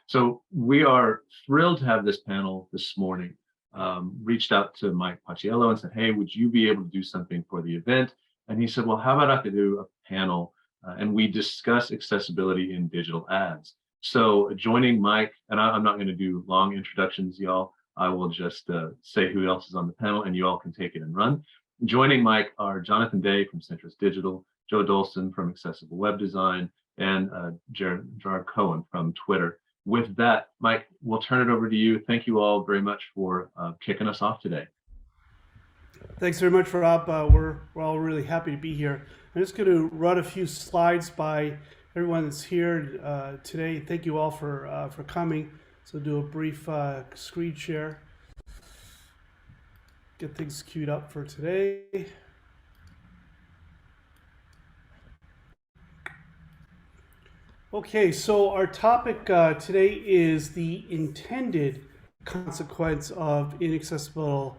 So we are thrilled to have this panel this morning. Reached out to Mike Paciello and said, hey, would you be able to do something for the event? And he said, well, how about I could do a panel and we discuss accessibility in digital ads. So joining Mike, and I'm not going to do long introductions, y'all. I will just say who else is on the panel and you all can take it and run. Joining Mike are Jonathan Day from Centrist Digital, Joe Dolson from Accessible Web Design, and Gerard Cohen from Twitter. With that, Mike, we'll turn it over to you. Thank you all very much for kicking us off today. Thanks very much, Rob. We're all really happy to be here. I'm just going to run a few slides by everyone that's here today. Thank you all for coming. So do a brief screen share. Get things queued up for today. Okay, so our topic today is the intended consequence of inaccessible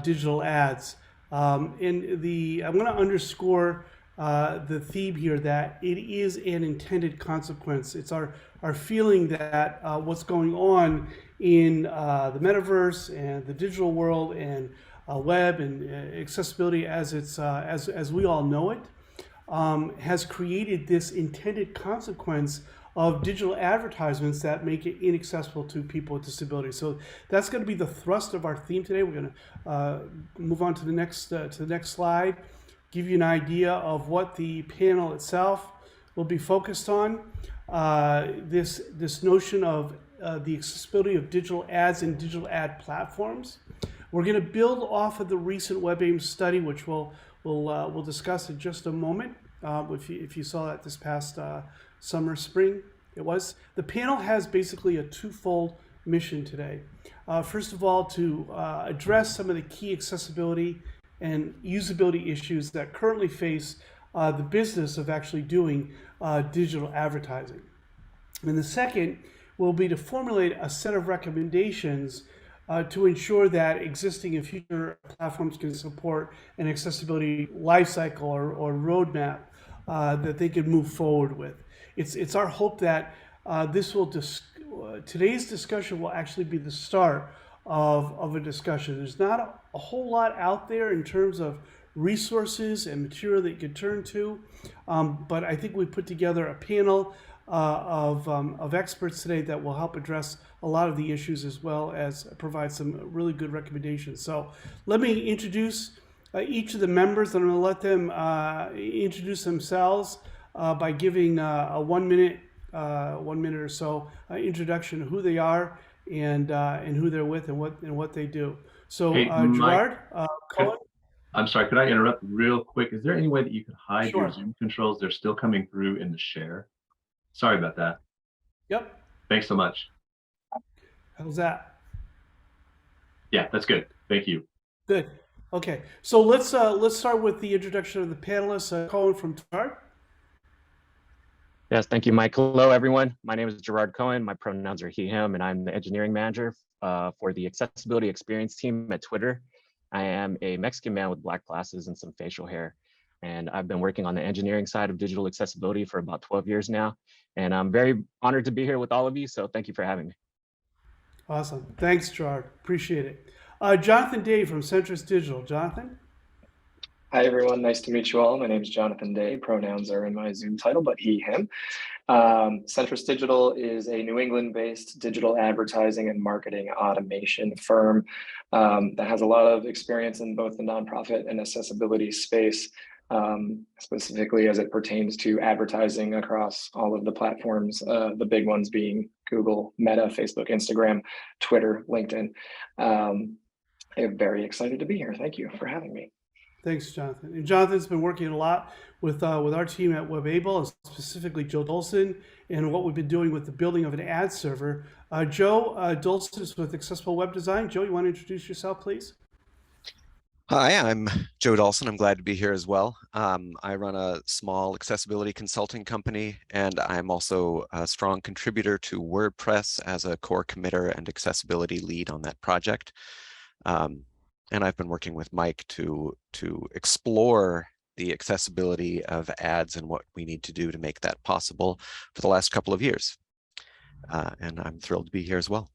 digital ads. I'm going to underscore the theme here that it is an intended consequence. It's our feeling that what's going on in the metaverse and the digital world and web and accessibility as it's as we all know it has created this intended consequence of digital advertisements that make it inaccessible to people with disabilities. So that's going to be the thrust of our theme today. We're going to move on to the next slide, give you an idea of what the panel itself will be focused on. This notion of the accessibility of digital ads and digital ad platforms. We're going to build off of the recent WebAIM study, which we'll discuss in just a moment. If you saw that this past spring, it was. The panel has basically a twofold mission today. First of all, to address some of the key accessibility and usability issues that currently face the business of actually doing digital advertising. And the second will be to formulate a set of recommendations to ensure that existing and future platforms can support an accessibility lifecycle or roadmap that they can move forward with. It's our hope that today's discussion will actually be the start of a discussion. There's not a whole lot out there in terms of resources and material that you can turn to, but I think we put together a panel of experts today that will help address a lot of the issues as well as provide some really good recommendations. So let me introduce each of the members, and I'm going to let them introduce themselves by giving a 1 minute or so introduction of who they are and who they're with and what they do. So hey, Gerard Cohen. I'm sorry, could I interrupt real quick? Is there any way that you could hide your Zoom controls? They're still coming through in the share. Sorry about that. Yep. Thanks so much. How's that? Yeah, that's good. Thank you. Good. Okay. So let's start with the introduction of the panelists. Cohen from Gerard. Yes, thank you, Mike. Hello, everyone. My name is Gerard Cohen. My pronouns are he, him, and I'm the engineering manager for the accessibility experience team at Twitter. I am a Mexican man with black glasses and some facial hair. And I've been working on the engineering side of digital accessibility for about 12 years now. And I'm very honored to be here with all of you. So thank you for having me. Awesome. Thanks, Gerard. Appreciate it. Jonathan Day from Centrist Digital. Jonathan? Hi, everyone. Nice to meet you all. My name is Jonathan Day. Pronouns are in my Zoom title, but he, him. Centrist Digital is a New England-based digital advertising and marketing automation firm that has a lot of experience in both the nonprofit and accessibility space, specifically as it pertains to advertising across all of the platforms, the big ones being Google, Meta, Facebook, Instagram, Twitter, LinkedIn. I'm very excited to be here. Thank you for having me. Thanks, Jonathan. And Jonathan's been working a lot with our team at WebAIM, and specifically Joe Dolson, and what we've been doing with the building of an ad server. Joe Dolson is with Accessible Web Design. Joe, you want to introduce yourself, please? Hi, I'm Joe Dolson. I'm glad to be here as well. I run a small accessibility consulting company, and I'm also a strong contributor to WordPress as a core committer and accessibility lead on that project. And I've been working with Mike to explore the accessibility of ads and what we need to do to make that possible for the last couple of years. and I'm thrilled to be here as well.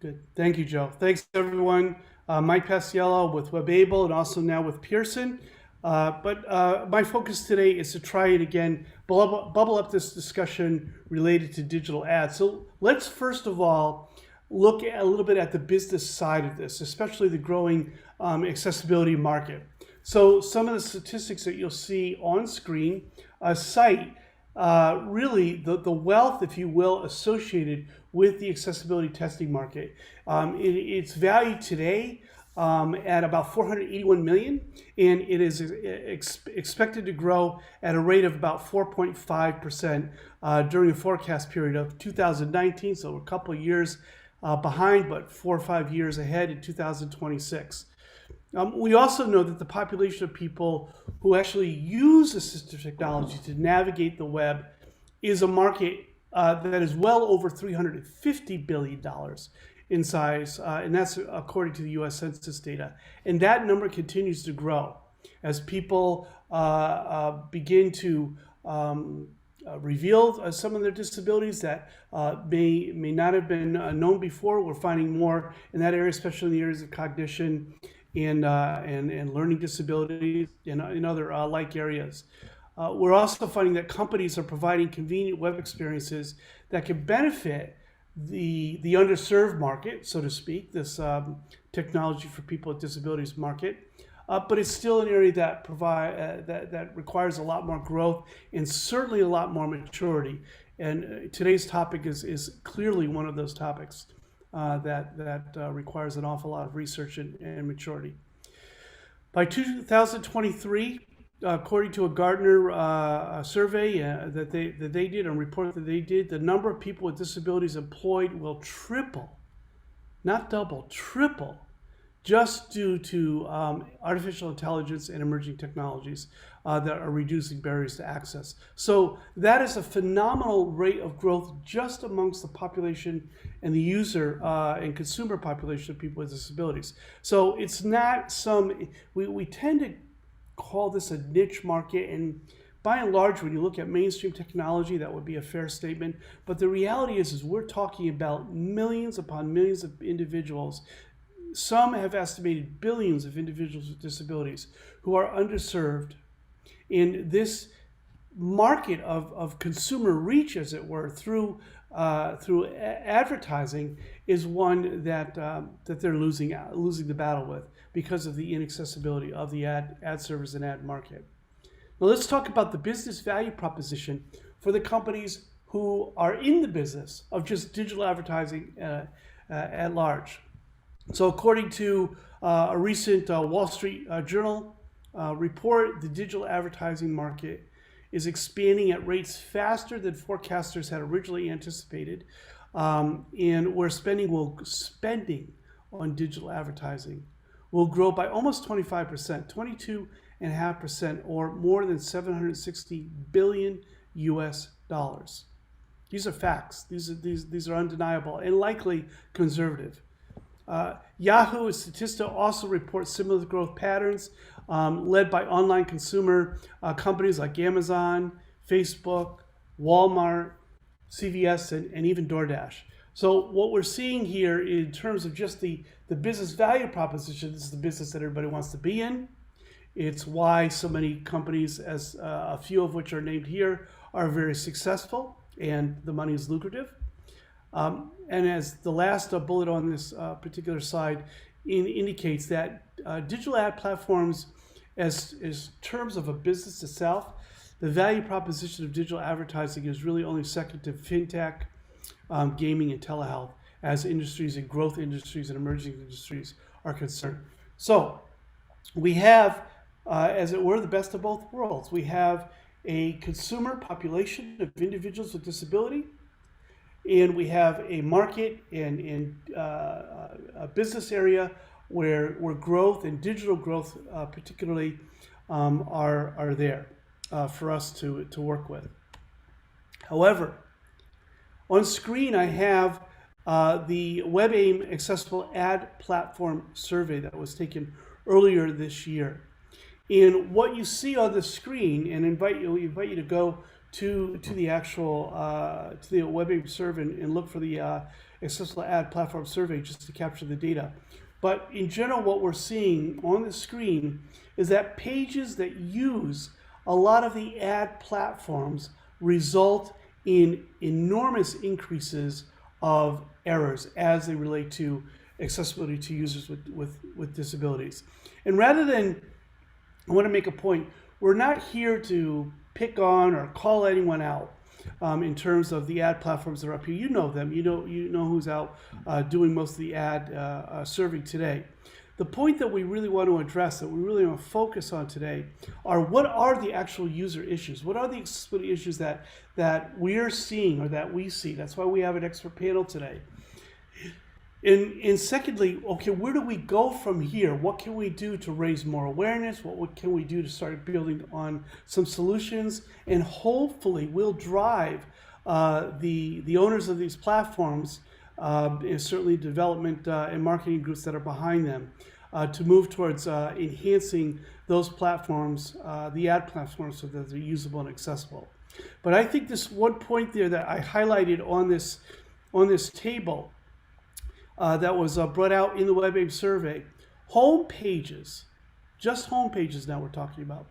Good. Thank you, Joe. Thanks, everyone. Mike Paciello with WebAble and also now with Pearson. But my focus today is to try and again bubble up this discussion related to digital ads. So let's first of all look a little bit at the business side of this, especially the growing accessibility market. So some of the statistics that you'll see on screen cite really the wealth, if you will, associated with the accessibility testing market. It's valued today at about 481 million, and it is expected to grow at a rate of about 4.5% during the forecast period of 2019, so a couple of years behind, but 4 or 5 years ahead in 2026. We also know that the population of people who actually use assistive technology to navigate the web is a market that is well over $350 billion in size, and that's according to the US Census data. And that number continues to grow as people begin to reveal some of their disabilities that may not have been known before. We're finding more in that area, especially in the areas of cognition and learning disabilities and in other like areas. We're also finding that companies are providing convenient web experiences that can benefit the underserved market, so to speak, this technology for people with disabilities market. But it's still an area that that requires a lot more growth and certainly a lot more maturity. And today's topic is clearly one of those topics that requires an awful lot of research and maturity. By 2023, according to a Gartner survey that they did, a report that they did, the number of people with disabilities employed will triple, not double, triple, just due to artificial intelligence and emerging technologies that are reducing barriers to access. So that is a phenomenal rate of growth just amongst the population and the user and consumer population of people with disabilities. So it's not we tend to call this a niche market, and by and large, when you look at mainstream technology, that would be a fair statement. But the reality is we're talking about millions upon millions of individuals. Some have estimated billions of individuals with disabilities who are underserved. In this market of consumer reach, as it were, through advertising, is one that they're losing the battle with because of the inaccessibility of the ad servers and ad market. Now let's talk about the business value proposition for the companies who are in the business of just digital advertising at large. So according to a recent Wall Street Journal report, the digital advertising market is expanding at rates faster than forecasters had originally anticipated, and where spending on digital advertising will grow by almost 25%, 22.5%, or more than $760 billion US dollars. These are facts. These are undeniable and likely conservative. Yahoo and Statista also report similar growth patterns, led by online consumer companies like Amazon, Facebook, Walmart, CVS, and even DoorDash. So what we're seeing here in terms of just the business value proposition, this is the business that everybody wants to be in. It's why so many companies, as a few of which are named here, are very successful and the money is lucrative. And as the last bullet on this particular slide indicates, that digital ad platforms, as terms of a business itself, the value proposition of digital advertising is really only second to fintech, gaming, and telehealth, as industries and growth industries and emerging industries are concerned. So we have, as it were, the best of both worlds. We have a consumer population of individuals with disability, and we have a market and a business area where growth and digital growth particularly are there for us to work with. However, on screen I have the WebAIM Accessible Ad Platform Survey that was taken earlier this year. And what you see on the screen, and we invite you to go to the actual to the WebAIM survey and look for the accessible ad platform survey just to capture the data. But in general, what we're seeing on the screen is that pages that use a lot of the ad platforms result in enormous increases of errors as they relate to accessibility to users with disabilities. And rather than, I want to make a point, we're not here to pick on or call anyone out in terms of the ad platforms that are up here. You know them. You know who's out doing most of the ad serving today. The point that we really want to address, that we really want to focus on today, are what are the actual user issues? What are the accessibility issues that we're seeing or that we see? That's why we have an expert panel today. And secondly, okay, where do we go from here? What can we do to raise more awareness? What can we do to start building on some solutions? And hopefully we'll drive the owners of these platforms, and certainly development and marketing groups that are behind them, to move towards enhancing those platforms, the ad platforms, so that they're usable and accessible. But I think this one point there that I highlighted on this table, that was brought out in the WebAIM survey, home pages, just home pages now we're talking about,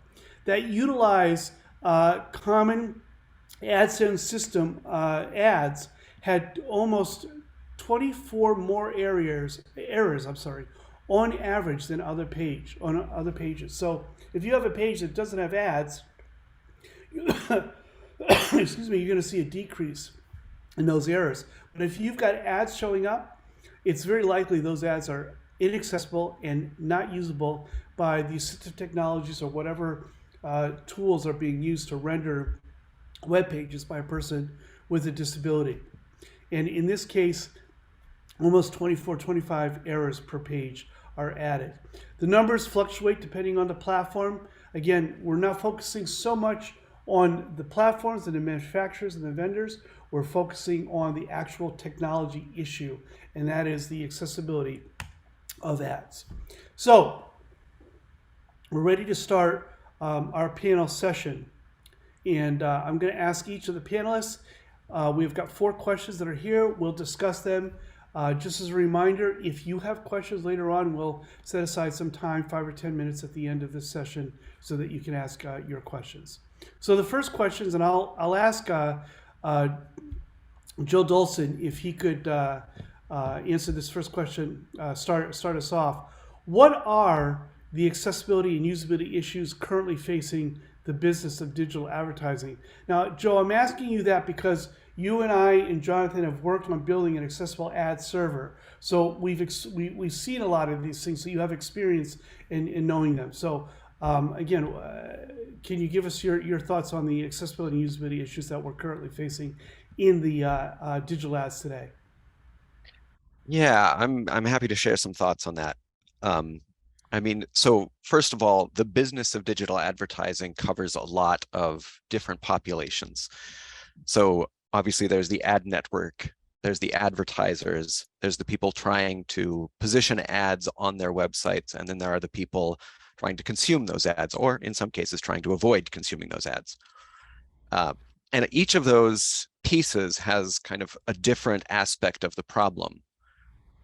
that utilize common AdSense system ads had almost 24 more errors on average than other pages. So if you have a page that doesn't have ads, excuse me, you're going to see a decrease in those errors. But if you've got ads showing up, it's very likely those ads are inaccessible and not usable by the assistive technologies or whatever tools are being used to render web pages by a person with a disability. And in this case, almost 24, 25 errors per page are added. The numbers fluctuate depending on the platform. Again, we're not focusing so much on the platforms and the manufacturers and the vendors. We're focusing on the actual technology issue, and that is the accessibility of ads. So we're ready to start our panel session. And I'm going to ask each of the panelists. We've got 4 questions that are here. We'll discuss them. Just as a reminder, if you have questions later on, we'll set aside some time, 5 or 10 minutes at the end of this session, so that you can ask your questions. So the first questions, and I'll ask Joe Dolson if he could answer this first question, start us off. What are the accessibility and usability issues currently facing the business of digital advertising? Now, Joe, I'm asking you that because you and I and Jonathan have worked on building an accessible ad server. So we've seen a lot of these things, so you have experience in knowing them. So again, can you give us your thoughts on the accessibility and usability issues that we're currently facing in the digital ads today? Yeah, I'm happy to share some thoughts on that. I mean, so first of all, the business of digital advertising covers a lot of different populations. So obviously there's the ad network, there's the advertisers, there's the people trying to position ads on their websites, and then there are the people trying to consume those ads, or in some cases trying to avoid consuming those ads. And each of those pieces has kind of a different aspect of the problem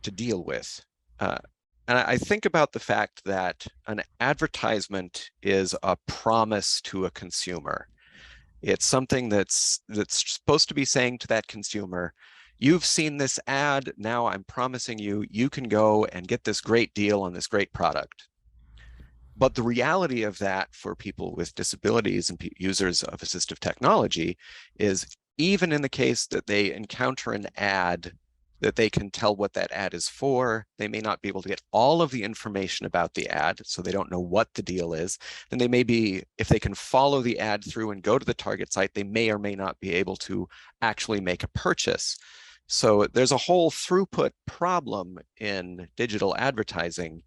to deal with. And I think about the fact that an advertisement is a promise to a consumer. It's something that's supposed to be saying to that consumer, you've seen this ad, now I'm promising you, you can go and get this great deal on this great product. But the reality of that for people with disabilities and users of assistive technology is, even in the case that they encounter an ad that they can tell what that ad is for, they may not be able to get all of the information about the ad, so they don't know what the deal is. Then they may be, if they can follow the ad through and go to the target site, they may or may not be able to actually make a purchase. So there's a whole throughput problem in digital advertising,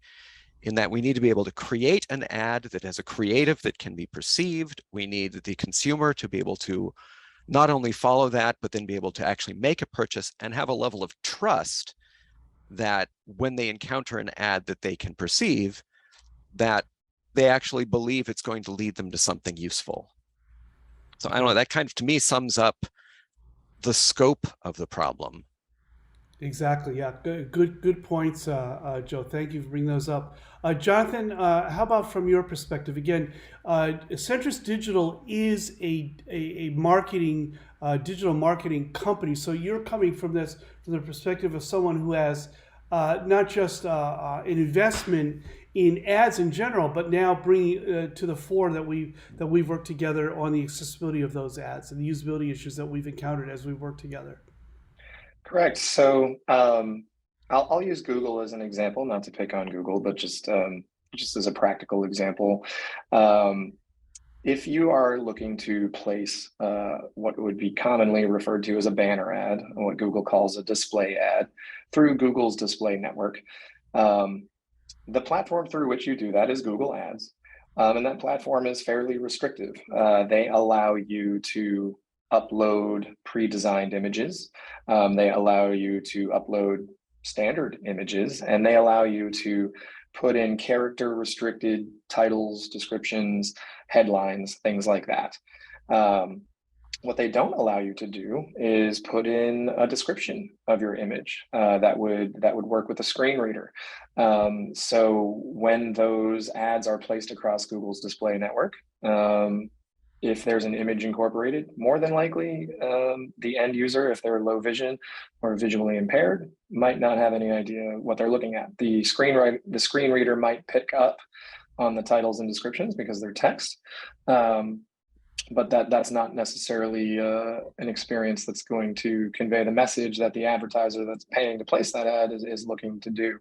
in that we need to be able to create an ad that has a creative that can be perceived. We need the consumer to be able to not only follow that, but then be able to actually make a purchase and have a level of trust that when they encounter an ad that they can perceive, that they actually believe it's going to lead them to something useful. So I don't know, that kind of, to me, sums up the scope of the problem. Exactly. Yeah. Good points, Joe. Thank you for bringing those up. Jonathan, how about from your perspective? Again, Centris Digital is a marketing, digital marketing company. So you're coming from this from the perspective of someone who has not just an investment in ads in general, but now bringing to the fore that we've worked together on the accessibility of those ads and the usability issues that we've encountered as we work together. Correct. So I'll use Google as an example, not to pick on Google, but just as a practical example. If you are looking to place what would be commonly referred to as a banner ad, or what Google calls a display ad, through Google's display network, the platform through which you do that is Google Ads. And that platform is fairly restrictive. They allow you to upload pre-designed images. They allow you to upload standard images, and they allow you to put in character restricted titles, descriptions, headlines, things like that. What they don't allow you to do is put in a description of your image that would work with a screen reader. So when those ads are placed across Google's display network, if there's an image incorporated, more than likely the end user, if they're low vision or visually impaired, might not have any idea what they're looking at. The screen reader might pick up on the titles and descriptions because they're text, but that's not necessarily an experience that's going to convey the message that the advertiser that's paying to place that ad is looking to do.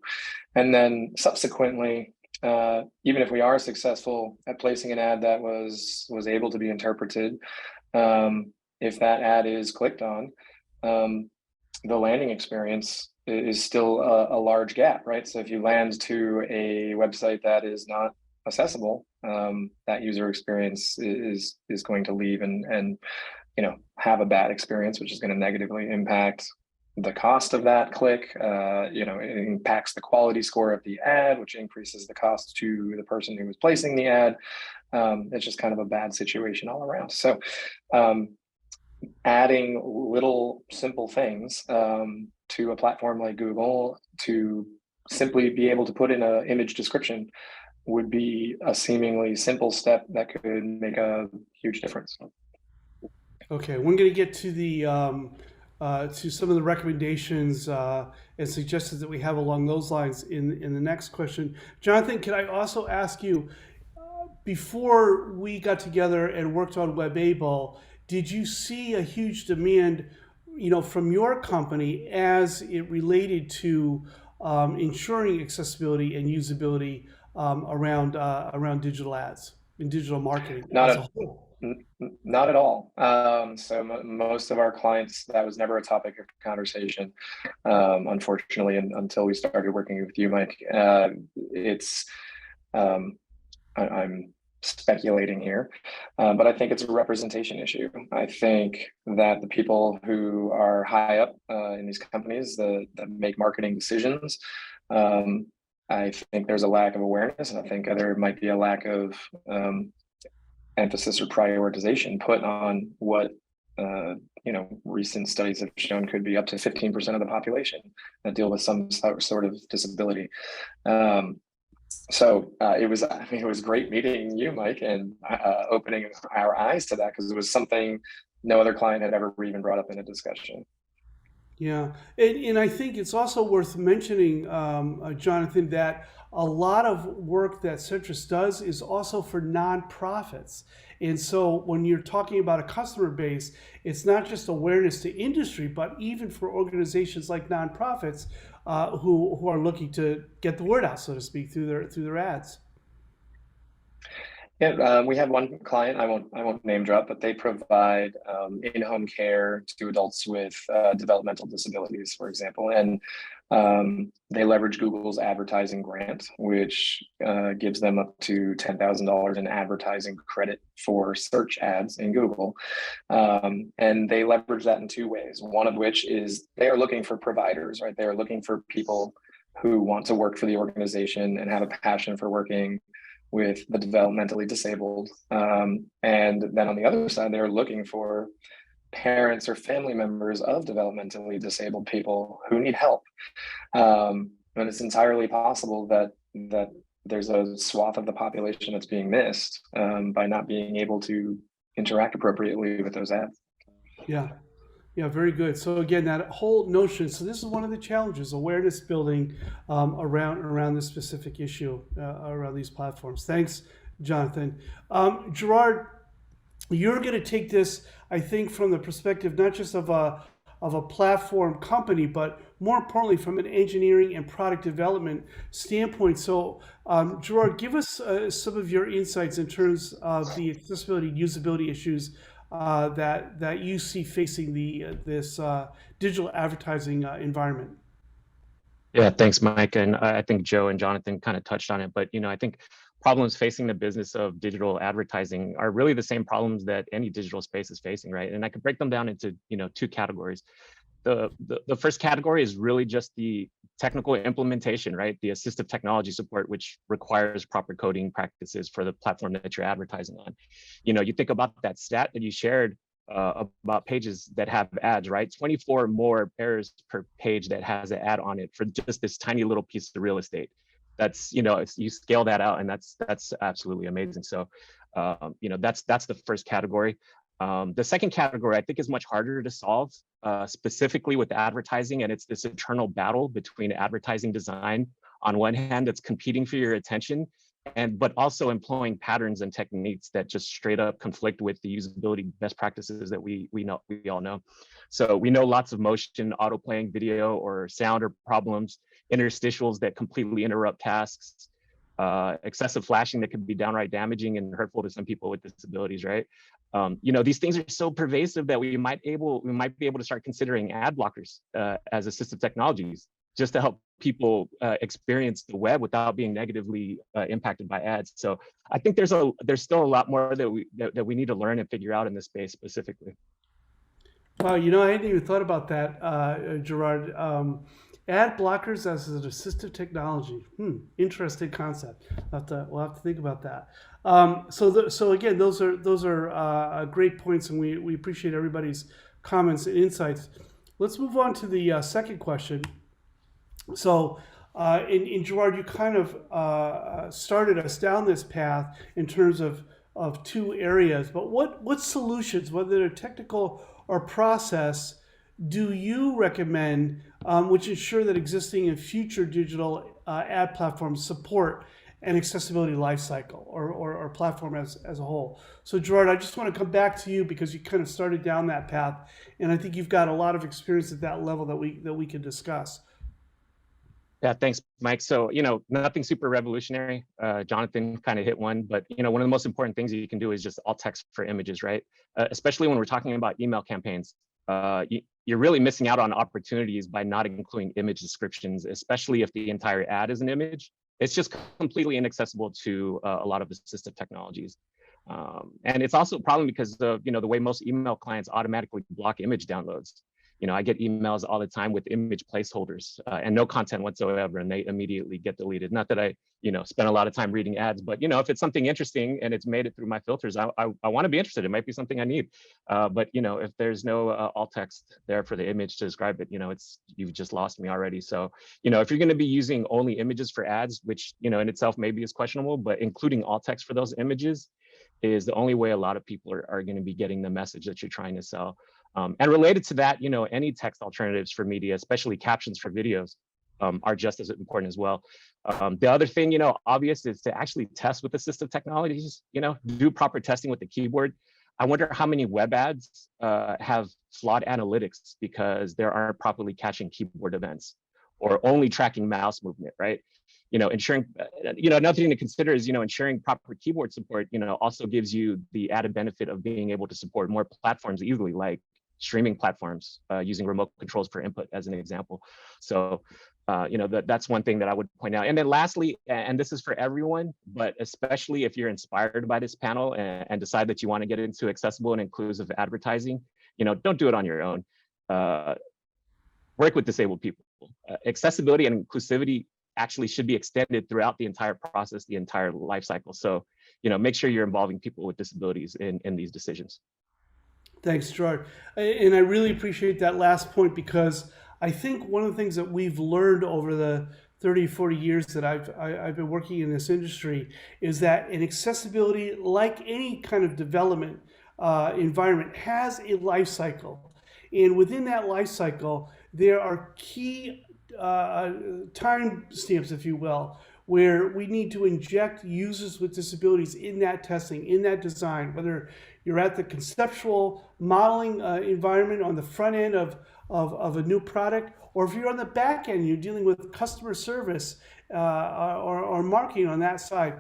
And then subsequently, even if we are successful at placing an ad that was able to be interpreted, if that ad is clicked on, the landing experience is still a large gap, right? So if you land to a website that is not accessible, that user experience is going to leave and have a bad experience, which is going to negatively impact the cost of that click. It impacts the quality score of the ad, which increases the cost to the person who was placing the ad. It's just kind of a bad situation all around. So adding little simple things to a platform like Google to simply be able to put in an image description would be a seemingly simple step that could make a huge difference. Okay, we're going to get to the to some of the recommendations and suggestions that we have along those lines in the next question. Jonathan, can I also ask you, before we got together and worked on WebAble, did you see a huge demand, from your company as it related to ensuring accessibility and usability around digital ads and digital marketing as a whole? Not at all. So most of our clients, that was never a topic of conversation, unfortunately, until we started working with you, Mike. I'm speculating here, but I think it's a representation issue. I think that the people who are high up in these companies that make marketing decisions, I think there's a lack of awareness, and I think there might be a lack of emphasis or prioritization put on what recent studies have shown could be up to 15% of the population that deal with some sort of disability. So it was great meeting you, Mike, and opening our eyes to that, because it was something no other client had ever even brought up in a discussion. Yeah, and I think it's also worth mentioning, Jonathan, that a lot of work that Centris does is also for nonprofits. And so when you're talking about a customer base, it's not just awareness to industry, but even for organizations like nonprofits who are looking to get the word out, so to speak, through their ads. Yeah, we have one client, I won't name drop, but they provide in-home care to adults with developmental disabilities, for example. And they leverage Google's advertising grant, which gives them up to $10,000 in advertising credit for search ads in Google. And they leverage that in two ways. One of which is they are looking for providers, right? They are looking for people who want to work for the organization and have a passion for working with the developmentally disabled. And then on the other side, they're looking for parents or family members of developmentally disabled people who need help. And it's entirely possible that there's a swath of the population that's being missed by not being able to interact appropriately with those ads. Yeah. Yeah, very good. So again, that whole notion. So this is one of the challenges: awareness building around this specific issue around these platforms. Thanks, Jonathan. Gerard, you're going to take this, I think, from the perspective not just of a platform company, but more importantly from an engineering and product development standpoint. So, Gerard, give us some of your insights in terms of the accessibility and usability issues that you see facing this digital advertising environment. Yeah, thanks, Mike. And I think Joe and Jonathan kind of touched on it, but I think problems facing the business of digital advertising are really the same problems that any digital space is facing, right? And I could break them down into two categories. The first category is really just the technical implementation, right? The assistive technology support, which requires proper coding practices for the platform that you're advertising on. You think about that stat that you shared about pages that have ads, right? 24 more errors per page that has an ad on it for just this tiny little piece of real estate. That's, you scale that out, and that's absolutely amazing. So, that's the first category. The second category, I think, is much harder to solve, specifically with advertising, and it's this internal battle between advertising design on one hand that's competing for your attention, but also employing patterns and techniques that just straight up conflict with the usability best practices that we all know. So we know lots of motion, auto-playing video or sound or problems, interstitials that completely interrupt tasks, excessive flashing that can be downright damaging and hurtful to some people with disabilities, right? These things are so pervasive that we might be able to start considering ad blockers as assistive technologies, just to help people experience the web without being negatively impacted by ads. So I think there's still a lot more that we need to learn and figure out in this space specifically. Wow, I hadn't even thought about that, Gerard. Ad blockers as an assistive technology. Interesting concept. We'll have to think about that. So again, those are great points, and we appreciate everybody's comments and insights. Let's move on to the second question. So, in Gerard, you kind of started us down this path in terms of two areas. But what solutions, whether they're technical or process, do you recommend which ensure that existing and future digital ad platforms support an accessibility lifecycle or platform as a whole? So Gerard, I just want to come back to you because you kind of started down that path, and I think you've got a lot of experience at that level that we can discuss. Yeah, thanks, Mike. So, nothing super revolutionary. Jonathan kind of hit one, but one of the most important things you can do is just alt text for images, right? Especially when we're talking about email campaigns. You're really missing out on opportunities by not including image descriptions, especially if the entire ad is an image. It's just completely inaccessible to a lot of assistive technologies. And it's also a problem because of the way most email clients automatically block image downloads. I get emails all the time with image placeholders and no content whatsoever, and they immediately get deleted. Not that I, spend a lot of time reading ads, but if it's something interesting and it's made it through my filters, I want to be interested. It might be something I need. But if there's no alt text there for the image to describe it, you've just lost me already. So, if you're going to be using only images for ads, which in itself maybe is questionable, but including alt text for those images is the only way a lot of people are going to be getting the message that you're trying to sell. And related to that, any text alternatives for media, especially captions for videos, are just as important as well. The other thing, obvious is to actually test with assistive technologies, do proper testing with the keyboard. I wonder how many web ads have flawed analytics because they aren't properly catching keyboard events or only tracking mouse movement, right? Ensuring, another thing to consider is, ensuring proper keyboard support, also gives you the added benefit of being able to support more platforms easily, like streaming platforms using remote controls for input as an example. So, that's one thing that I would point out. And then lastly, and this is for everyone, but especially if you're inspired by this panel and decide that you want to get into accessible and inclusive advertising, don't do it on your own. Work with disabled people. Accessibility and inclusivity actually should be extended throughout the entire process, the entire life cycle. So, make sure you're involving people with disabilities in these decisions. Thanks, Gerard. And I really appreciate that last point, because I think one of the things that we've learned over the 30, 40 years that I've been working in this industry is that in accessibility, like any kind of development environment, has a life cycle. And within that life cycle, there are key time stamps, if you will, where we need to inject users with disabilities in that testing, in that design, whether you're at the conceptual modeling environment on the front end of a new product, or if you're on the back end, you're dealing with customer service or marketing on that side.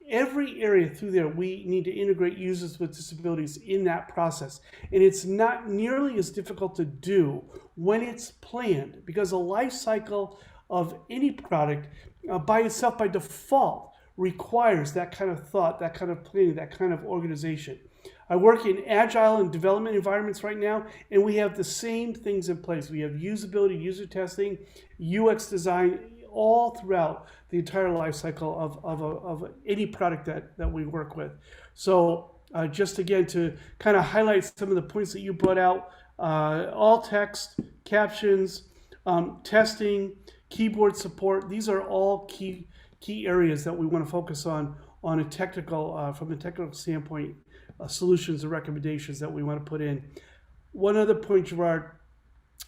Every area through there, we need to integrate users with disabilities in that process. And it's not nearly as difficult to do when it's planned, because a life cycle of any product by itself, by default, requires that kind of thought, that kind of planning, that kind of organization. I work in agile and development environments right now, and we have the same things in place. We have usability, user testing, UX design, all throughout the entire life cycle of any product that we work with. So just again, to kind of highlight some of the points that you brought out, all text, captions, testing, keyboard support, these are all key areas that we want to focus on a technical, from a technical standpoint, solutions and recommendations that we want to put in. One other point, Gerard,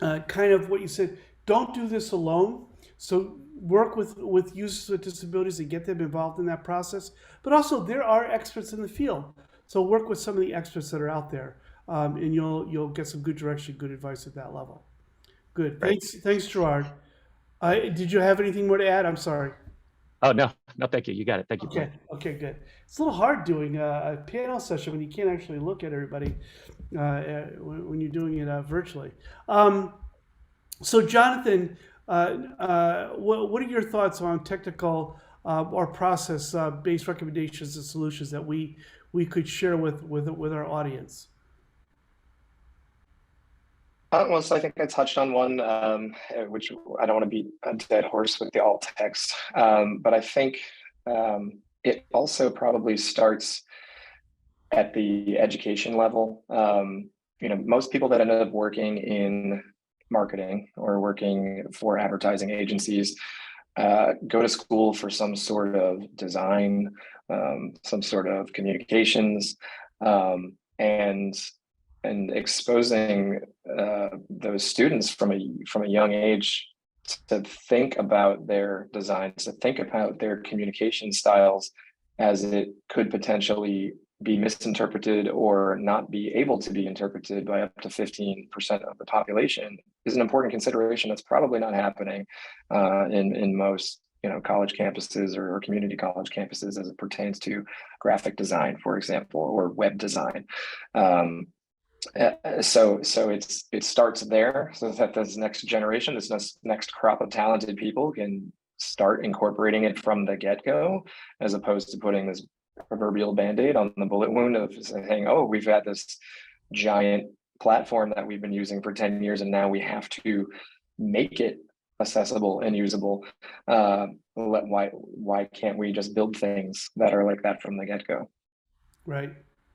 kind of what you said, don't do this alone. So work with users with disabilities and get them involved in that process. But also, there are experts in the field. So work with some of the experts that are out there, and you'll get some good direction, good advice at that level. Good. Thanks, Gerard. Did you have anything more to add? I'm sorry. Oh, no, thank you. You got it. Thank you. Okay, good. It's a little hard doing a panel session when you can't actually look at everybody when you're doing it virtually. So Jonathan, what are your thoughts on technical or process-based recommendations and solutions that we could share with our audience? Well, so I think I touched on one, which I don't want to beat a dead horse with the alt text, but I think it also probably starts at the education level. Most people that end up working in marketing or working for advertising agencies go to school for some sort of design, some sort of communications, and exposing those students from a young age to think about their designs, to think about their communication styles as it could potentially be misinterpreted or not be able to be interpreted by up to 15% of the population is an important consideration that's probably not happening in most college campuses or community college campuses as it pertains to graphic design, for example, or web design. So it starts there, so that this next generation, this next crop of talented people can start incorporating it from the get-go, as opposed to putting this proverbial band-aid on the bullet wound of saying, oh, we've had this giant platform that we've been using for 10 years and now we have to make it accessible and usable. Why can't we just build things that are like that from the get-go? Right.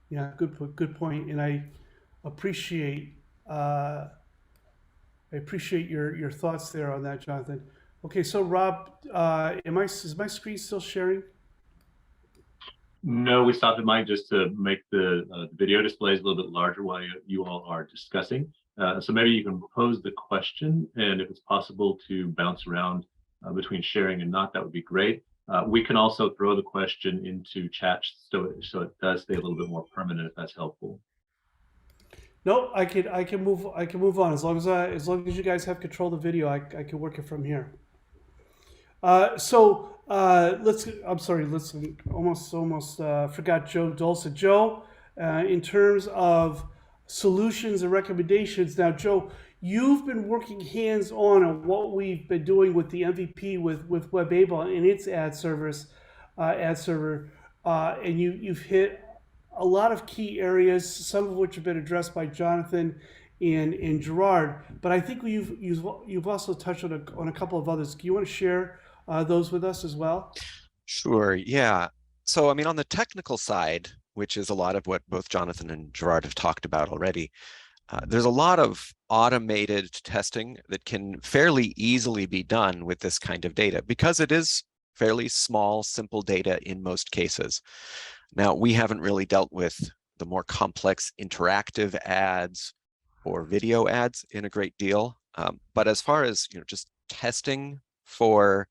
Yeah, good point. And I appreciate your thoughts there on that, Jonathan. Okay, so Rob, is my screen still sharing? No, we stopped the mic just to make the video displays a little bit larger while you all are discussing. So maybe you can pose the question, and if it's possible to bounce around between sharing and not, that would be great. We can also throw the question into chat so it does stay a little bit more permanent if that's helpful. No, I can move on as long as you guys have control of the video. I can work it from here. Let's almost forgot Joe Dolce. Joe, in terms of solutions and recommendations. Now, Joe, you've been working hands-on what we've been doing with the MVP with WebAble and its ad server, and you've hit a lot of key areas, some of which have been addressed by Jonathan and Gerard. But I think you've also touched on a couple of others. Do you want to share those with us as well? Sure, yeah. So, I mean, on the technical side, which is a lot of what both Jonathan and Gerard have talked about already, there's a lot of automated testing that can fairly easily be done with this kind of data because it is fairly small, simple data in most cases. Now, we haven't really dealt with the more complex interactive ads or video ads in a great deal. But as far as just testing for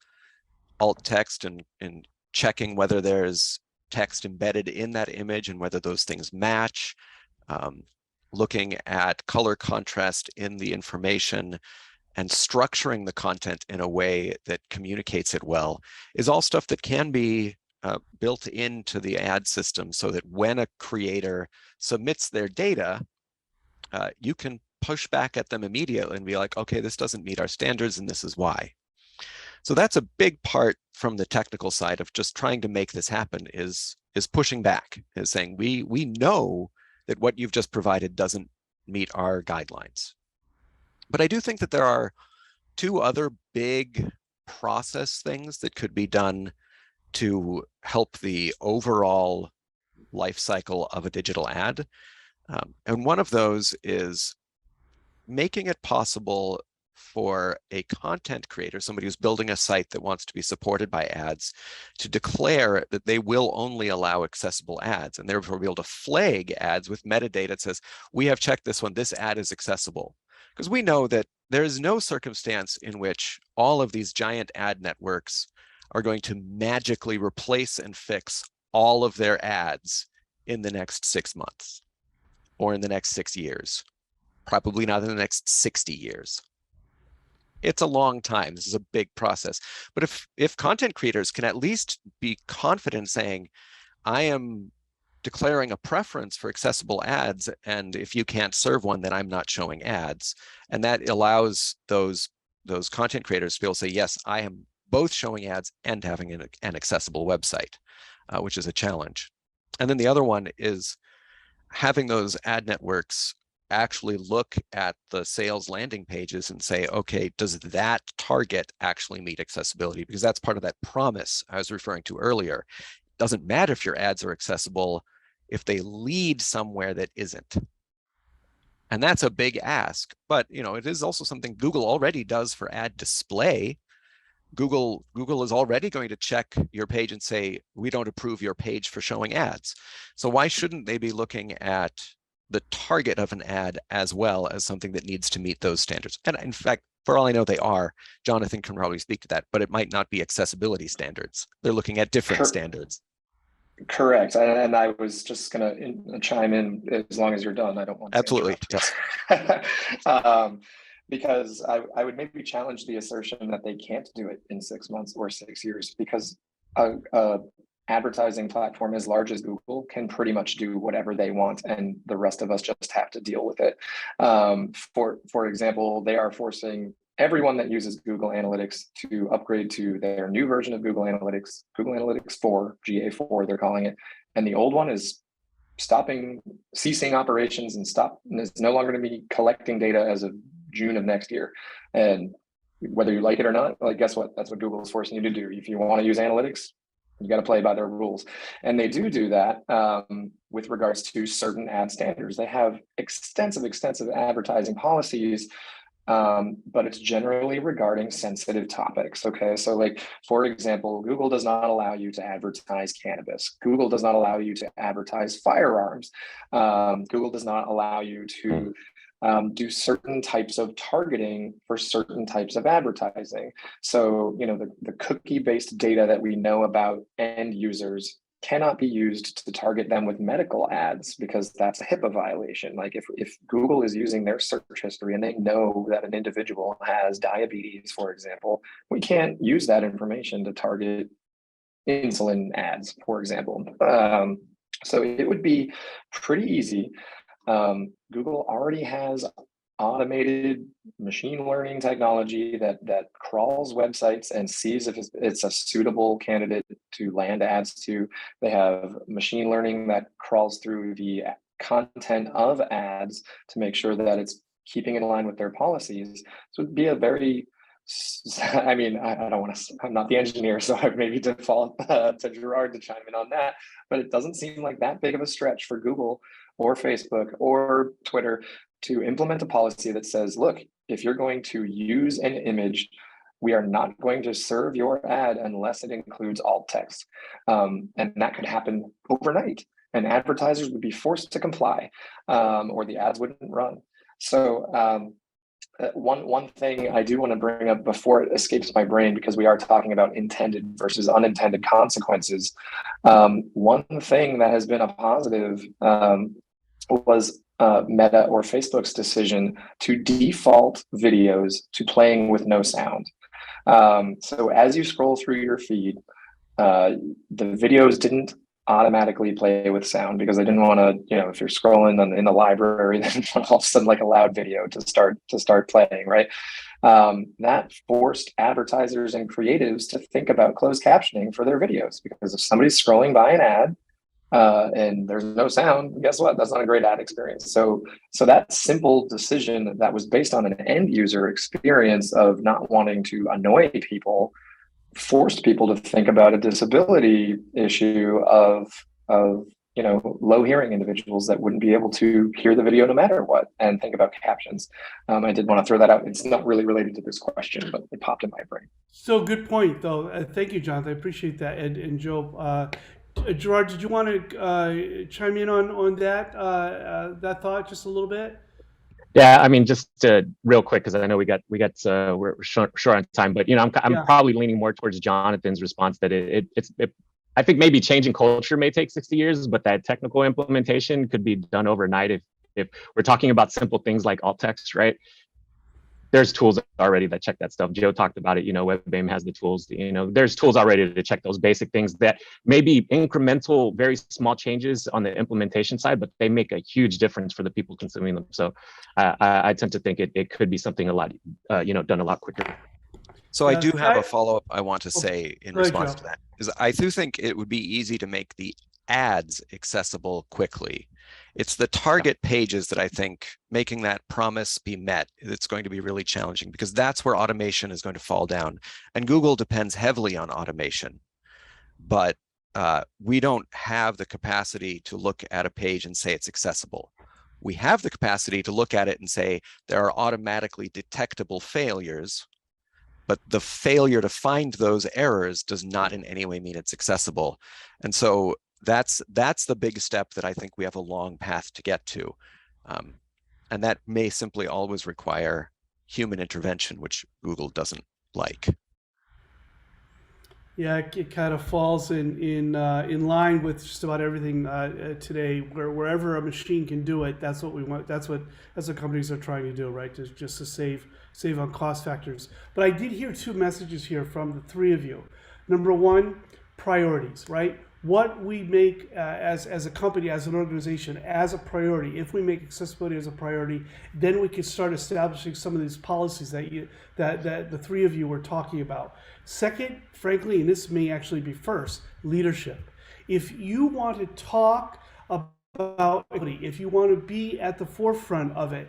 alt text and checking whether there's text embedded in that image and whether those things match, looking at color contrast in the information and structuring the content in a way that communicates it well is all stuff that can be built into the ad system so that when a creator submits their data, you can push back at them immediately and be like, okay, this doesn't meet our standards and this is why. So that's a big part from the technical side of just trying to make this happen is pushing back, is saying we know that what you've just provided doesn't meet our guidelines. But I do think that there are two other big process things that could be done to help the overall life cycle of a digital ad. And one of those is making it possible for a content creator, somebody who's building a site that wants to be supported by ads, to declare that they will only allow accessible ads, and therefore be able to flag ads with metadata that says, we have checked this one, this ad is accessible. Because we know that there is no circumstance in which all of these giant ad networks are going to magically replace and fix all of their ads in the next 6 months or in the next 6 years, probably not in the next 60 years. It's a long time. This is a big process. But if content creators can at least be confident saying, I am declaring a preference for accessible ads, and if you can't serve one, then I'm not showing ads. And that allows those content creators to be able to say, yes, I am both showing ads and having an accessible website, which is a challenge. And then the other one is having those ad networks actually look at the sales landing pages and say, okay, does that target actually meet accessibility? Because that's part of that promise I was referring to earlier. It doesn't matter if your ads are accessible if they lead somewhere that isn't. And that's a big ask, but it is also something Google already does for ad display. Google is already going to check your page and say, we don't approve your page for showing ads. So why shouldn't they be looking at the target of an ad as well as something that needs to meet those standards? And in fact, for all I know, they are. Jonathan can probably speak to that, but it might not be accessibility standards. They're looking at different standards. Correct. And I was just going to chime in as long as you're done. I don't want to Absolutely. Yes. Because I would maybe challenge the assertion that they can't do it in 6 months or 6 years, because a advertising platform as large as Google can pretty much do whatever they want, and the rest of us just have to deal with it. For example, they are forcing everyone that uses Google Analytics to upgrade to their new version of Google Analytics 4, GA4 they're calling it, and the old one is ceasing operations and is no longer going to be collecting data as of June of next year. And whether you like it or not, like, guess what? That's what Google is forcing you to do. If you want to use analytics, you got to play by their rules. And they do that with regards to certain ad standards. They have extensive advertising policies, but it's generally regarding sensitive topics. Okay, so like, for example, Google does not allow you to advertise cannabis. Google does not allow you to advertise firearms. Google does not allow you to do certain types of targeting for certain types of advertising. So, the cookie-based data that we know about end users cannot be used to target them with medical ads, because that's a HIPAA violation. Like, if Google is using their search history and they know that an individual has diabetes, for example, we can't use that information to target insulin ads, for example. So it would be pretty easy. Google already has automated machine learning technology that crawls websites and sees if it's a suitable candidate to land ads to. They have machine learning that crawls through the content of ads to make sure that it's keeping in line with their policies. So it'd be a very I mean, I don't want to, I'm not the engineer, so I maybe default to Gerard to chime in on that, but it doesn't seem like that big of a stretch for Google or Facebook or Twitter to implement a policy that says, look, if you're going to use an image, we are not going to serve your ad unless it includes alt text. And that could happen overnight, and advertisers would be forced to comply, or the ads wouldn't run. So one thing I do want to bring up before it escapes my brain, because we are talking about intended versus unintended consequences. One thing that has been a positive was Meta or Facebook's decision to default videos to playing with no sound. So as you scroll through your feed, the videos didn't automatically play with sound, because I didn't want to, you know, if you're scrolling in the library, then all of a sudden like a loud video to start playing, right? That forced advertisers and creatives to think about closed captioning for their videos, because if somebody's scrolling by an ad and there's no sound, guess what? That's not a great ad experience. So that simple decision that was based on an end user experience of not wanting to annoy people forced people to think about a disability issue of you know, low hearing individuals that wouldn't be able to hear the video no matter what, and think about captions. I did want to throw that out. It's not really related to this question, but it popped in my brain. So good point, though. Thank you, Jonathan. I appreciate that. And Joe, Gerard, did you want to chime in on that that thought just a little bit? Yeah, I mean, just real quick, because I know we're short on time, but you know, I'm probably leaning more towards Jonathan's response that it's I think maybe changing culture may take 60 years, but that technical implementation could be done overnight if we're talking about simple things like alt text, right? There's tools already that check that stuff. Joe talked about it, you know, WebAIM has the tools, you know, there's tools already to check those basic things that may be incremental, very small changes on the implementation side, but they make a huge difference for the people consuming them. So I tend to think it could be something a lot, you know, done a lot quicker. So I do have a follow-up I want to say in response to that, is I do think it would be easy to make the ads accessible quickly. It's the target pages that I think making that promise be met, it's going to be really challenging, because that's where automation is going to fall down. And Google depends heavily on automation, but we don't have the capacity to look at a page and say it's accessible. We have the capacity to look at it and say there are automatically detectable failures, but the failure to find those errors does not in any way mean it's accessible. And so that's the big step that I think we have a long path to get to. And that may simply always require human intervention, which Google doesn't like. Yeah, it kind of falls in line with just about everything today. Wherever a machine can do it, that's what we want. That's what companies are trying to do, right? Just to save on cost factors. But I did hear two messages here from the three of you. Number one, priorities, right? What we make as a company, as an organization, as a priority. If we make accessibility as a priority, then we can start establishing some of these policies that the three of you were talking about. Second, frankly, and this may actually be first, leadership. If you want to talk about equity, if you want to be at the forefront of it,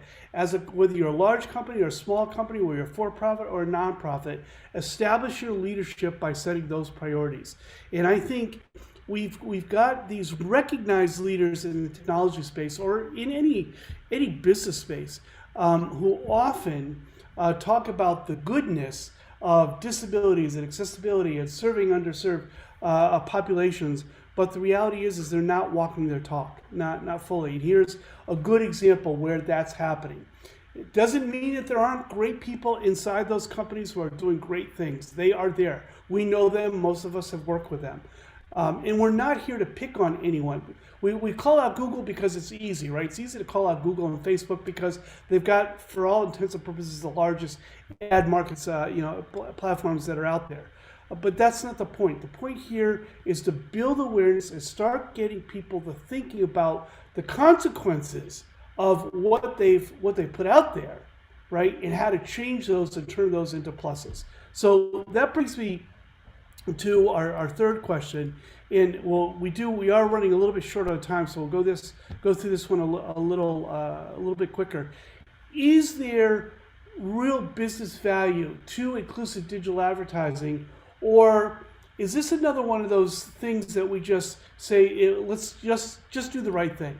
whether you're a large company or a small company, whether you're a for-profit or a nonprofit, establish your leadership by setting those priorities. And I think we've got these recognized leaders in the technology space or in any business space who often talk about the goodness of disabilities and accessibility and serving underserved populations, but the reality is they're not walking their talk, not fully. And here's a good example where that's happening. It doesn't mean that there aren't great people inside those companies who are doing great things. They are there. We know them. Most of us have worked with them. And we're not here to pick on anyone. We call out Google because it's easy, right? It's easy to call out Google and Facebook because they've got, for all intents and purposes, the largest ad markets, platforms that are out there. But that's not the point. The point here is to build awareness and start getting people to thinking about the consequences of what they've put out there, right? And how to change those and turn those into pluses. So that brings me to our third question, and we are running a little bit short on time, so we'll go through this one a little bit quicker. Is there real business value to inclusive digital advertising, or is this another one of those things that we just say, let's just do the right thing?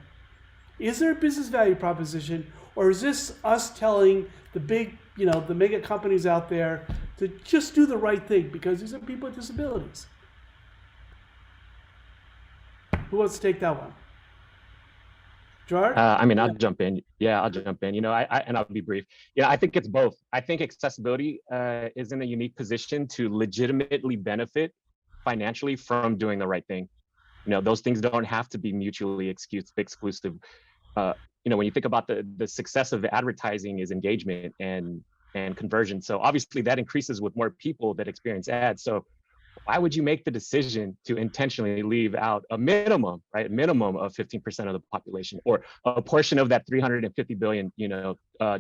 Is there a business value proposition, or is this us telling the big, the mega companies out there to just do the right thing because these are people with disabilities? Who wants to take that one? Gerard? I'll jump in. Yeah, I'll jump in. And I'll be brief. Yeah, I think it's both. I think accessibility is in a unique position to legitimately benefit financially from doing the right thing. Those things don't have to be mutually exclusive. When you think about the success of advertising is engagement and conversion. So obviously that increases with more people that experience ads. So why would you make the decision to intentionally leave out a minimum, right? A minimum of 15% of the population, or a portion of that $350 billion,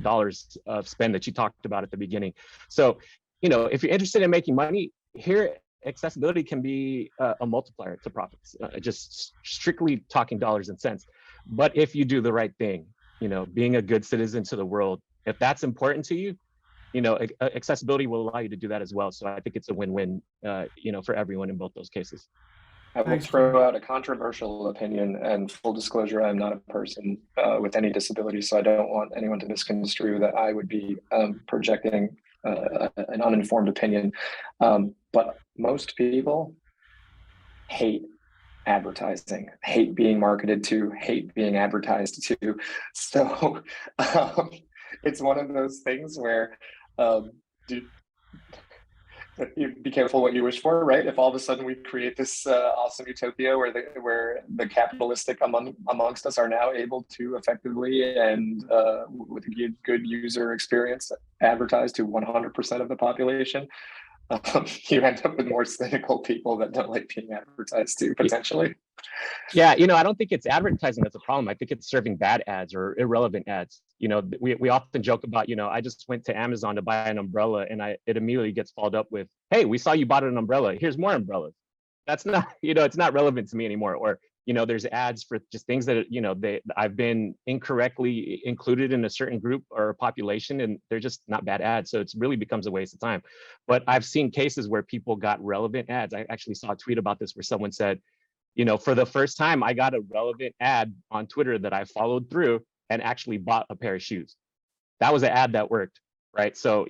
dollars of spend that you talked about at the beginning? So, if you're interested in making money here, accessibility can be a multiplier to profits, just strictly talking dollars and cents. But if you do the right thing, being a good citizen to the world, if that's important to you, accessibility will allow you to do that as well. So I think it's a win-win, for everyone in both those cases. I will throw out a controversial opinion, and full disclosure, I'm not a person with any disability, so I don't want anyone to misconstrue that I would be projecting an uninformed opinion. But most people hate advertising, hate being marketed to, hate being advertised to. So it's one of those things where you be careful what you wish for, right? If all of a sudden we create this awesome utopia where the capitalistic amongst us are now able to effectively and with a good user experience advertise to 100% of the population, you end up with more cynical people that don't like being advertised to, potentially. Yeah, I don't think it's advertising that's a problem. I think it's serving bad ads or irrelevant ads. We often joke about, I just went to Amazon to buy an umbrella, and it immediately gets followed up with, hey, we saw you bought an umbrella. Here's more umbrellas. That's not, it's not relevant to me anymore. Or, there's ads for just things that, I've been incorrectly included in a certain group or population, and they're just not bad ads. So it really becomes a waste of time. But I've seen cases where people got relevant ads. I actually saw a tweet about this where someone said, for the first time, I got a relevant ad on Twitter that I followed through and actually bought a pair of shoes. That was an ad that worked, right? So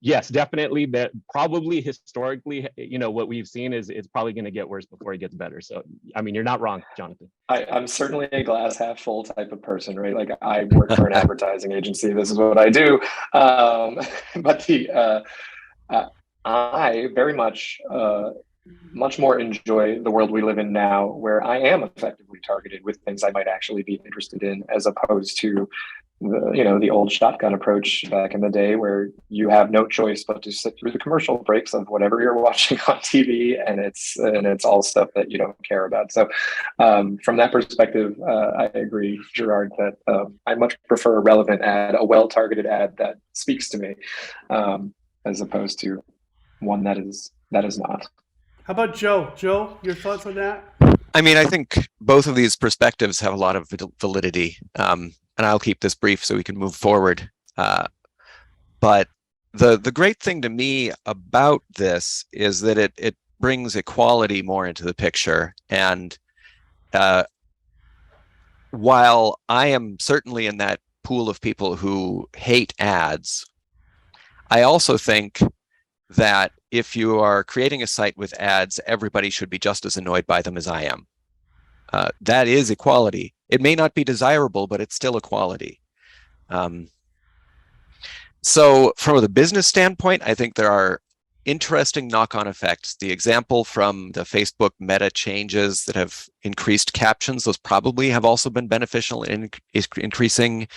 yes, definitely that probably historically, what we've seen is it's probably going to get worse before it gets better. So, you're not wrong, Jonathan. I'm certainly a glass half full type of person, right? Like, I work for an advertising agency. This is what I do. But I very much more enjoy the world we live in now, where I am effectively targeted with things I might actually be interested in, as opposed to the old shotgun approach back in the day, where you have no choice but to sit through the commercial breaks of whatever you're watching on TV, and it's all stuff that you don't care about. So from that perspective, I agree, Gerard, that I much prefer a relevant ad, a well-targeted ad that speaks to me, as opposed to one that is not. How about Joe? Joe, your thoughts on that? I think both of these perspectives have a lot of validity, and I'll keep this brief so we can move forward. But the great thing to me about this is that it brings equality more into the picture. And while I am certainly in that pool of people who hate ads, I also think that if you are creating a site with ads, everybody should be just as annoyed by them as I am. That is equality. It may not be desirable, but it's still equality. So from the business standpoint, I think there are interesting knock-on effects. The example from the Facebook Meta changes that have increased captions, those probably have also been beneficial in increasing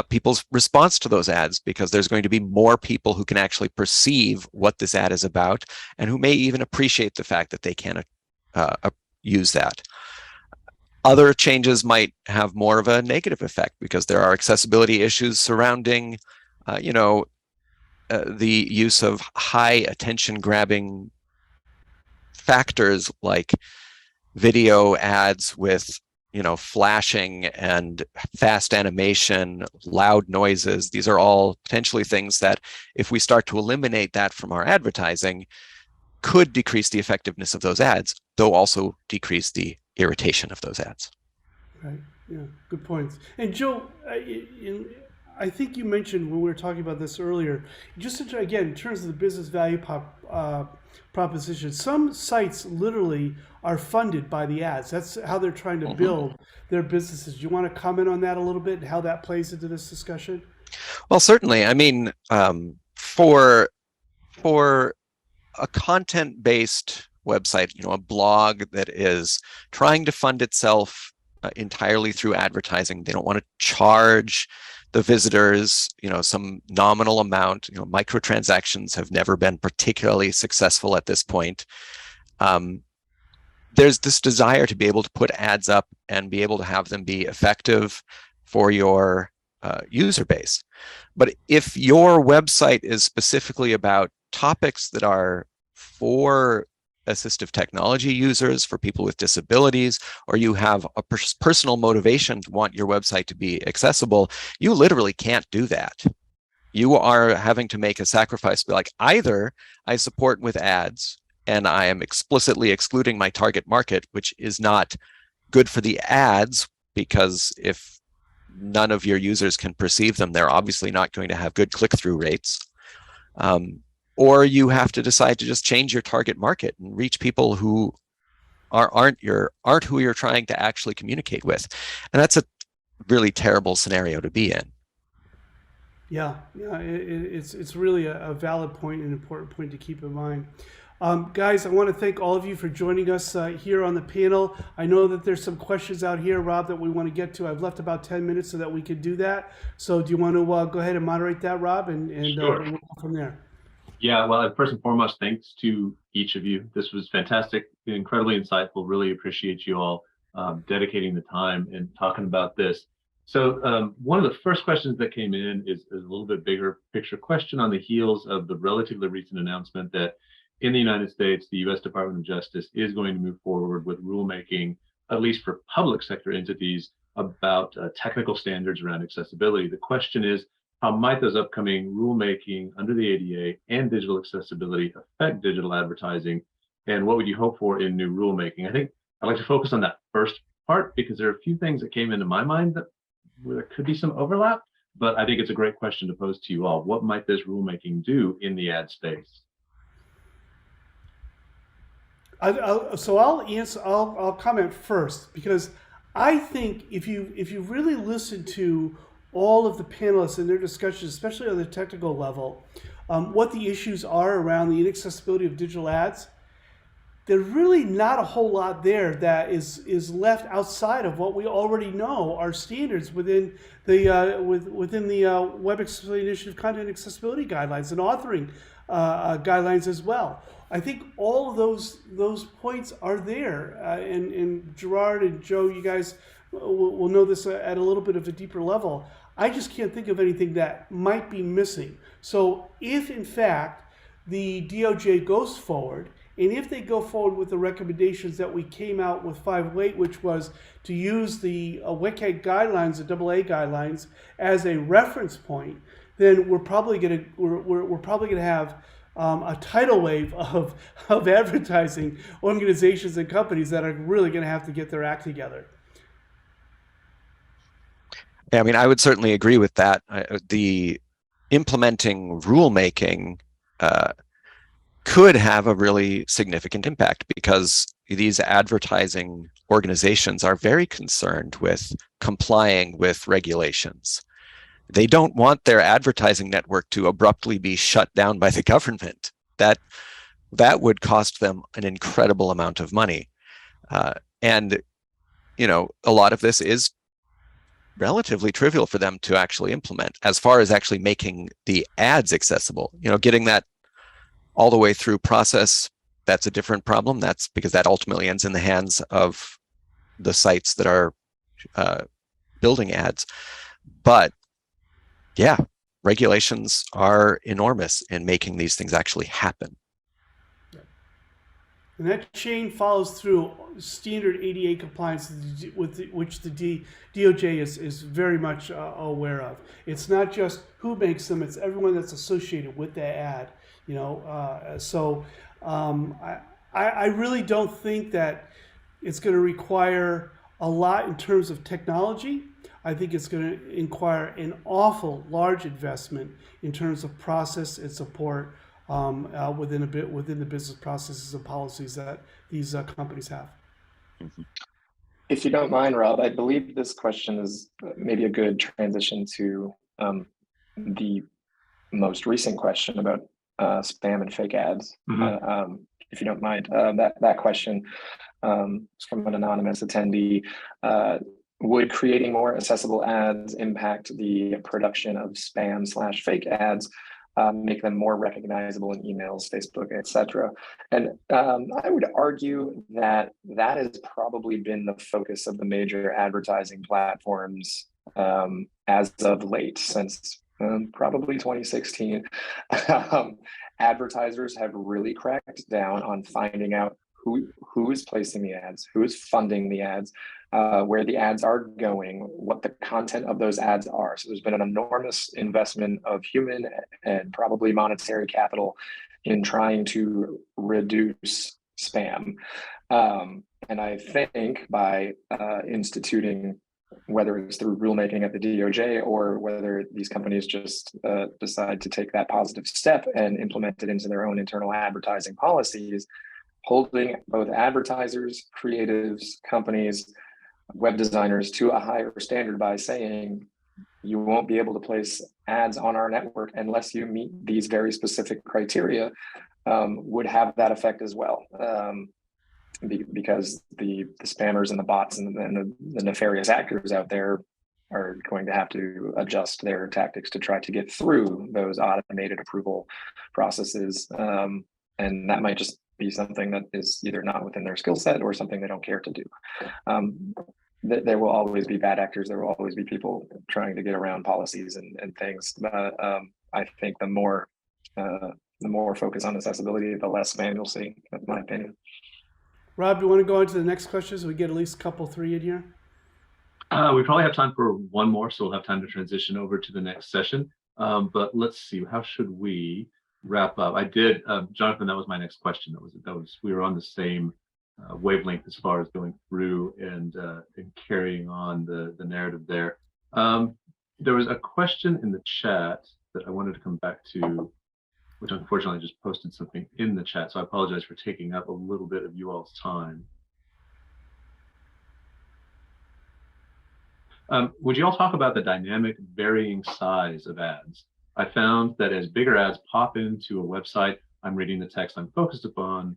people's response to those ads, because there's going to be more people who can actually perceive what this ad is about, and who may even appreciate the fact that they can use that. Other changes might have more of a negative effect, because there are accessibility issues surrounding, the use of high attention-grabbing factors like video ads with flashing and fast animation, loud noises. These are all potentially things that, if we start to eliminate that from our advertising, could decrease the effectiveness of those ads, though also decrease the irritation of those ads. Right. Yeah. Good points. And Joe, I think you mentioned when we were talking about this earlier, just again, in terms of the business value proposition, some sites literally are funded by the ads. That's how they're trying to build their businesses. Do you want to comment on that a little bit and how that plays into this discussion? Well, certainly. I mean, for a content-based website, a blog that is trying to fund itself entirely through advertising, they don't want to charge the visitors, some nominal amount. Microtransactions have never been particularly successful at this point. There's this desire to be able to put ads up and be able to have them be effective for your user base. But if your website is specifically about topics that are for assistive technology users, for people with disabilities, or you have a personal motivation to want your website to be accessible, you literally can't do that. You are having to make a sacrifice. Like, either I support with ads and I am explicitly excluding my target market, which is not good for the ads, because if none of your users can perceive them, they're obviously not going to have good click-through rates. Or you have to decide to just change your target market and reach people who aren't who you're trying to actually communicate with. And that's a really terrible scenario to be in. Yeah, it's really a valid point, an important point to keep in mind. Guys, I want to thank all of you for joining us here on the panel. I know that there's some questions out here, Rob, that we want to get to. I've left about 10 minutes so that we could do that. So do you want to go ahead and moderate that, Rob, and Sure. we'll go from there? Yeah, well, first and foremost, thanks to each of you. This was fantastic, incredibly insightful. Really appreciate you all dedicating the time and talking about this. So one of the first questions that came in is a little bit bigger picture question on the heels of the relatively recent announcement that in the United States, the U.S. Department of Justice is going to move forward with rulemaking, at least for public sector entities, about technical standards around accessibility. The question is, how might those upcoming rulemaking under the ADA and digital accessibility affect digital advertising? And what would you hope for in new rulemaking? I think I'd like to focus on that first part because there are a few things that came into my mind where there could be some overlap, but I think it's a great question to pose to you all. What might this rulemaking do in the ad space? I'll comment first, because I think if you really listen to all of the panelists and their discussions, especially on the technical level, what the issues are around the inaccessibility of digital ads, there's really not a whole lot there that is left outside of what we already know are standards within the Web Accessibility Initiative Content Accessibility Guidelines and authoring guidelines as well. I think all of those points are there, and Gerard and Joe, you guys will know this at a little bit of a deeper level. I just can't think of anything that might be missing. So if in fact the DOJ goes forward, and if they go forward with the recommendations that we came out with 508, which was to use the WCAG guidelines, the AA guidelines, as a reference point, then we're probably going to have a tidal wave of advertising organizations and companies that are really going to have to get their act together. Yeah, I mean, I would certainly agree with that. The implementing rulemaking could have a really significant impact, because these advertising organizations are very concerned with complying with regulations. They don't want their advertising network to abruptly be shut down by the government. That would cost them an incredible amount of money. And a lot of this is relatively trivial for them to actually implement. As far as actually making the ads accessible, getting that all the way through process, that's a different problem. That's because that ultimately ends in the hands of the sites that are building ads. But yeah, regulations are enormous in making these things actually happen. And that chain follows through standard ADA compliance which the DOJ is very much aware of. It's not just who makes them, it's everyone that's associated with that ad. I really don't think that it's going to require a lot in terms of technology. I think it's going to require an awful large investment in terms of process and support within the business processes and policies that these companies have. If you don't mind, Rob, I believe this question is maybe a good transition to the most recent question about spam and fake ads. If you don't mind, that question is from an anonymous attendee. Would creating more accessible ads impact the production of spam/fake ads, make them more recognizable in emails, Facebook, etc.? And I would argue that that has probably been the focus of the major advertising platforms as of late, since probably 2016. Advertisers have really cracked down on finding out who is placing the ads, who is funding the ads, where the ads are going, what the content of those ads are. So there's been an enormous investment of human and probably monetary capital in trying to reduce spam. And I think by instituting, whether it's through rulemaking at the DOJ or whether these companies just decide to take that positive step and implement it into their own internal advertising policies, holding both advertisers, creatives, companies, web designers to a higher standard by saying, you won't be able to place ads on our network unless you meet these very specific criteria, would have that effect as well. Because the spammers and the bots and the nefarious actors out there are going to have to adjust their tactics to try to get through those automated approval processes. And that might just be something that is either not within their skill set or something they don't care to do. There will always be bad actors. There will always be people trying to get around policies and things. I think the more focus on accessibility, the less spam you'll see, in my opinion. Rob, do you want to go on to the next question so we get at least a couple, three in here? We probably have time for one more, so we'll have time to transition over to the next session. But let's see, how should we wrap up? I did, Jonathan, that was my next question. We were on the same wavelength as far as going through and carrying on the narrative there. There was a question in the chat that I wanted to come back to, which unfortunately just posted something in the chat. So I apologize for taking up a little bit of you all's time. Would you all talk about the dynamic varying size of ads? I found that as bigger ads pop into a website, I'm reading the text I'm focused upon,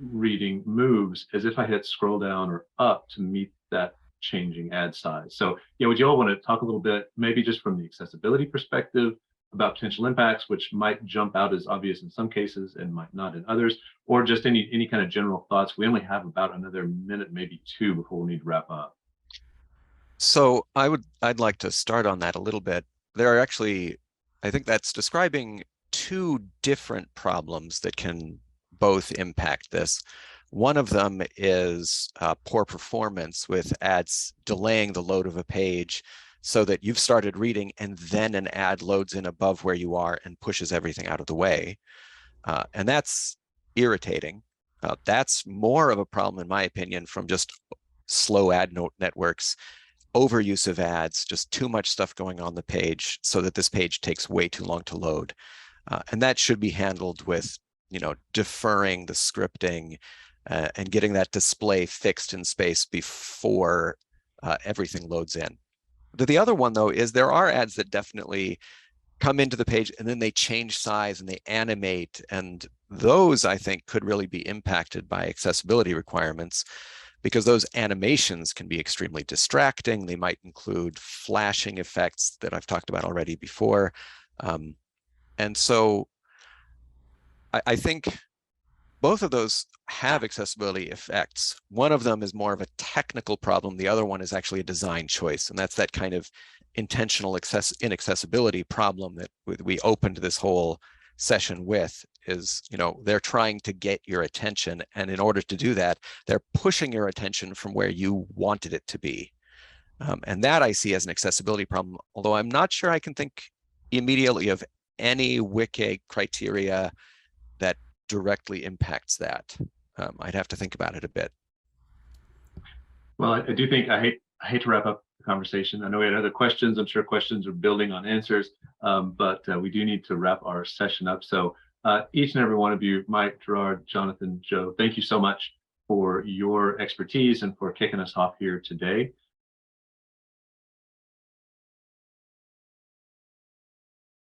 reading moves as if I hit scroll down or up to meet that changing ad size. So yeah, would you all want to talk a little bit, maybe just from the accessibility perspective, about potential impacts, which might jump out as obvious in some cases and might not in others, or just any kind of general thoughts? We only have about another minute, maybe two, before we need to wrap up. So I'd like to start on that a little bit. There are actually, I think that's describing two different problems that can both impact this. One of them is poor performance, with ads delaying the load of a page so that you've started reading and then an ad loads in above where you are and pushes everything out of the way. And that's irritating. That's more of a problem, in my opinion, from just slow ad networks, overuse of ads, just too much stuff going on the page so that this page takes way too long to load. And that should be handled with, deferring the scripting and getting that display fixed in space before everything loads in. The other one, though, is there are ads that definitely come into the page and then they change size and they animate. And those, I think, could really be impacted by accessibility requirements, because those animations can be extremely distracting. They might include flashing effects that I've talked about already before. And so I think both of those have accessibility effects. One of them is more of a technical problem. The other one is actually a design choice. And that's that kind of intentional inaccessibility problem that we opened this whole session with. is, they're trying to get your attention. And in order to do that, they're pushing your attention from where you wanted it to be. And that I see as an accessibility problem, although I'm not sure I can think immediately of any WCAG criteria that directly impacts that. I'd have to think about it a bit. Well, I do think I hate to wrap up the conversation. I know we had other questions. I'm sure questions are building on answers, but we do need to wrap our session up. So each and every one of you, Mike, Gerard, Jonathan, Joe, thank you so much for your expertise and for kicking us off here today.